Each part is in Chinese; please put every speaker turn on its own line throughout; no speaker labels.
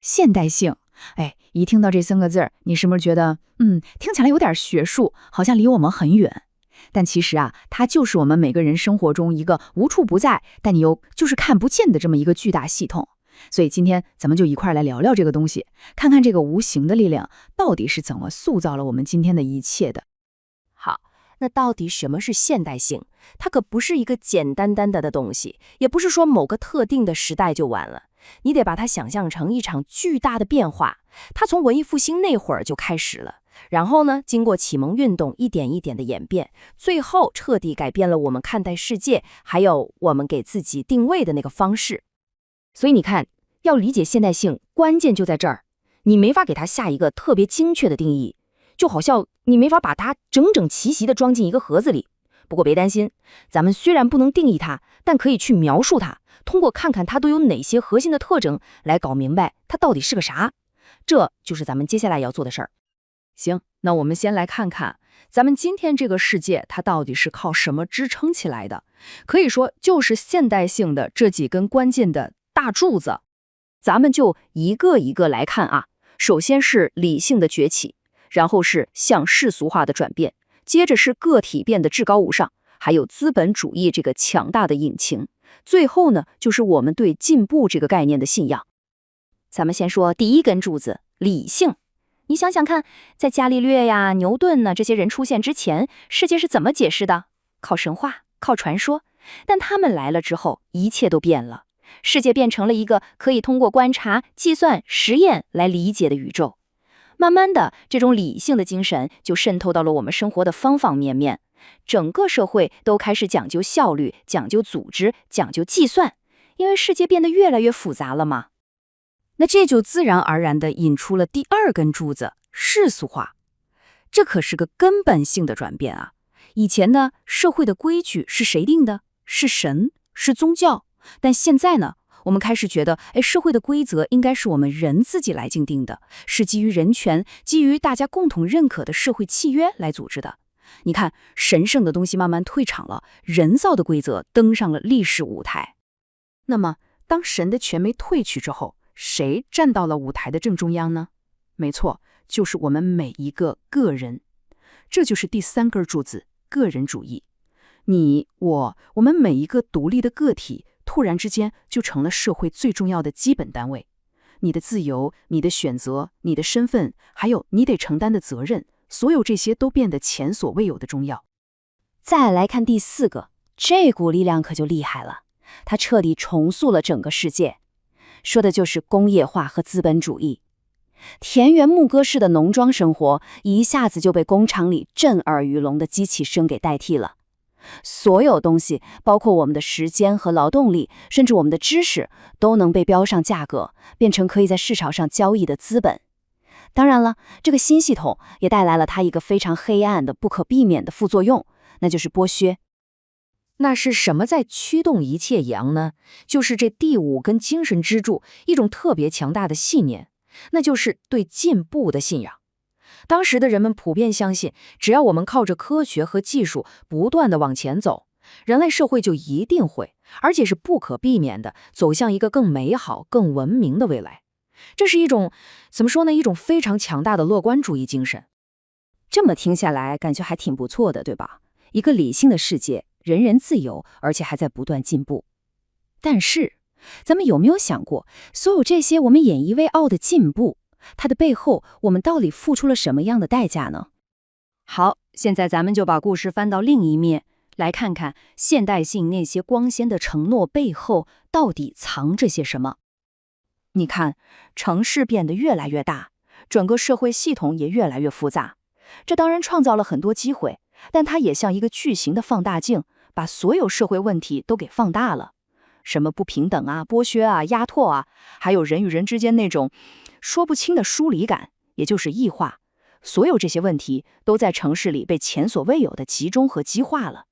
现代性，哎，一听到这三个字儿，你是不是觉得，听起来有点学术，好像离我们很远？但其实啊，它就是我们每个人生活中一个无处不在，但你又就是看不见的这么一个巨大系统。所以今天咱们就一块儿来聊聊这个东西，看看这个无形的力量到底是怎么塑造了我们今天的一切的。
好，那到底什么是现代性？它可不是一个简单的东西，也不是说某个特定的时代就完了。你得把它想象成一场巨大的变化，它从文艺复兴那会儿就开始了，然后呢，经过启蒙运动一点一点的演变，最后彻底改变了我们看待世界，还有我们给自己定位的那个方式。
所以你看，要理解现代性，关键就在这儿，你没法给它下一个特别精确的定义，就好像你没法把它整整齐齐地装进一个盒子里。不过别担心，咱们虽然不能定义它，但可以去描述它，通过看看它都有哪些核心的特征来搞明白它到底是个啥。这就是咱们接下来要做的事儿。
行，那我们先来看看咱们今天这个世界它到底是靠什么支撑起来的，可以说就是现代性的这几根关键的大柱子。咱们就一个一个来看啊。首先是理性的崛起，然后是向世俗化的转变，接着是个体变得至高无上，还有资本主义这个强大的引擎，最后呢，就是我们对进步这个概念的信仰。
咱们先说第一根柱子，理性。你想想看，在伽利略呀、牛顿呢这些人出现之前，世界是怎么解释的？靠神话，靠传说。但他们来了之后，一切都变了。世界变成了一个可以通过观察、计算、实验来理解的宇宙。慢慢的，这种理性的精神就渗透到了我们生活的方方面面，整个社会都开始讲究效率、讲究组织、讲究计算，因为世界变得越来越复杂了嘛。那这就自然而然地引出了第二根柱子，世俗化。这可是个根本性的转变啊！以前呢，社会的规矩是谁定的？是神，是宗教。但现在呢，我们开始觉得，社会的规则应该是我们人自己来定定的，是基于人权、基于大家共同认可的社会契约来组织的。你看，神圣的东西慢慢退场了，人造的规则登上了历史舞台。
那么，当神的权威退去之后，谁站到了舞台的正中央呢？没错，就是我们每一个个人。这就是第三根柱子，个人主义。你、我们每一个独立的个体，突然之间就成了社会最重要的基本单位。你的自由、你的选择、你的身份，还有你得承担的责任，所有这些都变得前所未有的重要。
再来看第四个，这股力量可就厉害了，它彻底重塑了整个世界。说的就是工业化和资本主义。田园牧歌式的农庄生活一下子就被工厂里震耳欲聋的机器声给代替了。所有东西，包括我们的时间和劳动力，甚至我们的知识，都能被标上价格，变成可以在市场上交易的资本。当然了，这个新系统也带来了它一个非常黑暗的、不可避免的副作用，那就是剥削。
那是什么在驱动一切阳呢？就是这第五根精神支柱，一种特别强大的信念，那就是对进步的信仰。当时的人们普遍相信，只要我们靠着科学和技术不断地往前走，人类社会就一定会，而且是不可避免地走向一个更美好、更文明的未来。这是一种，怎么说呢？一种非常强大的乐观主义精神。
这么听下来，感觉还挺不错的，对吧？一个理性的世界，人人自由，而且还在不断进步。但是，咱们有没有想过，所有这些我们引以为傲的进步，它的背后，我们到底付出了什么样的代价呢？好，现在咱们就把故事翻到另一面，来看看现代性那些光鲜的承诺背后到底藏着些什么。
你看，城市变得越来越大，整个社会系统也越来越复杂。这当然创造了很多机会，但它也像一个巨型的放大镜，把所有社会问题都给放大了。什么不平等啊、剥削啊、压迫啊，还有人与人之间那种说不清的疏离感，也就是异化，所有这些问题都在城市里被前所未有的集中和激化了。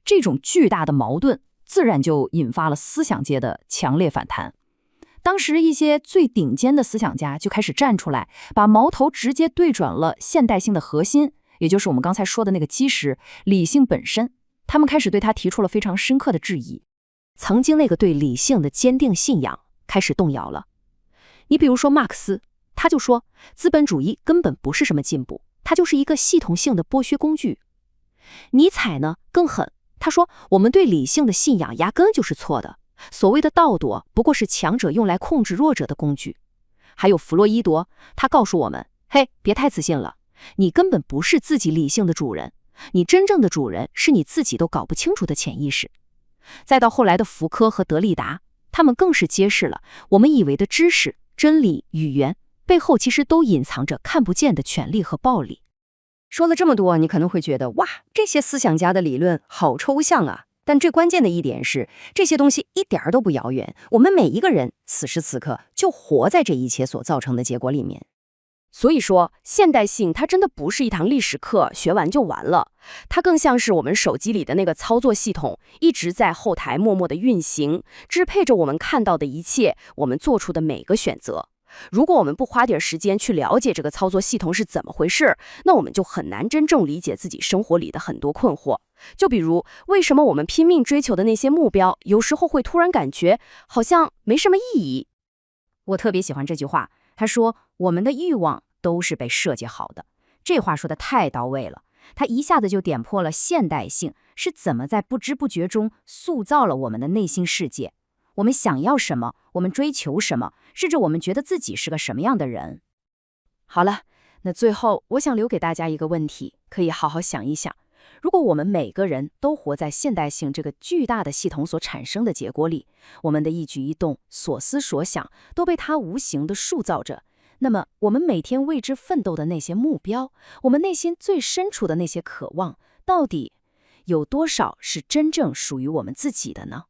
这种巨大的矛盾，自然就引发了思想界的强烈反弹。当时一些最顶尖的思想家就开始站出来，把矛头直接对准了现代性的核心，也就是我们刚才说的那个基石——理性本身。他们开始对它提出了非常深刻的质疑。
曾经那个对理性的坚定信仰开始动摇了。
你比如说马克思，他就说资本主义根本不是什么进步，它就是一个系统性的剥削工具。尼采呢更狠，他说我们对理性的信仰压根就是错的，所谓的道德不过是强者用来控制弱者的工具。还有弗洛伊德，他告诉我们，嘿，别太自信了，你根本不是自己理性的主人，你真正的主人是你自己都搞不清楚的潜意识。再到后来的福柯和德利达，他们更是揭示了我们以为的知识、真理、语言背后其实都隐藏着看不见的权力和暴力。
说了这么多，你可能会觉得，哇，这些思想家的理论好抽象啊。但最关键的一点是，这些东西一点都不遥远，我们每一个人此时此刻就活在这一切所造成的结果里面。
所以说，现代性它真的不是一堂历史课，学完就完了。它更像是我们手机里的那个操作系统，一直在后台默默的运行，支配着我们看到的一切，我们做出的每个选择。如果我们不花点时间去了解这个操作系统是怎么回事，那我们就很难真正理解自己生活里的很多困惑。就比如，为什么我们拼命追求的那些目标，有时候会突然感觉好像没什么意义。
我特别喜欢这句话，他说我们的欲望都是被设计好的。这话说的太到位了，他一下子就点破了现代性是怎么在不知不觉中塑造了我们的内心世界。我们想要什么，我们追求什么，甚至我们觉得自己是个什么样的人。
好了，那最后我想留给大家一个问题，可以好好想一想。如果我们每个人都活在现代性这个巨大的系统所产生的结果里，我们的一举一动、所思所想都被它无形地塑造着，那么我们每天为之奋斗的那些目标，我们内心最深处的那些渴望，到底有多少是真正属于我们自己的呢？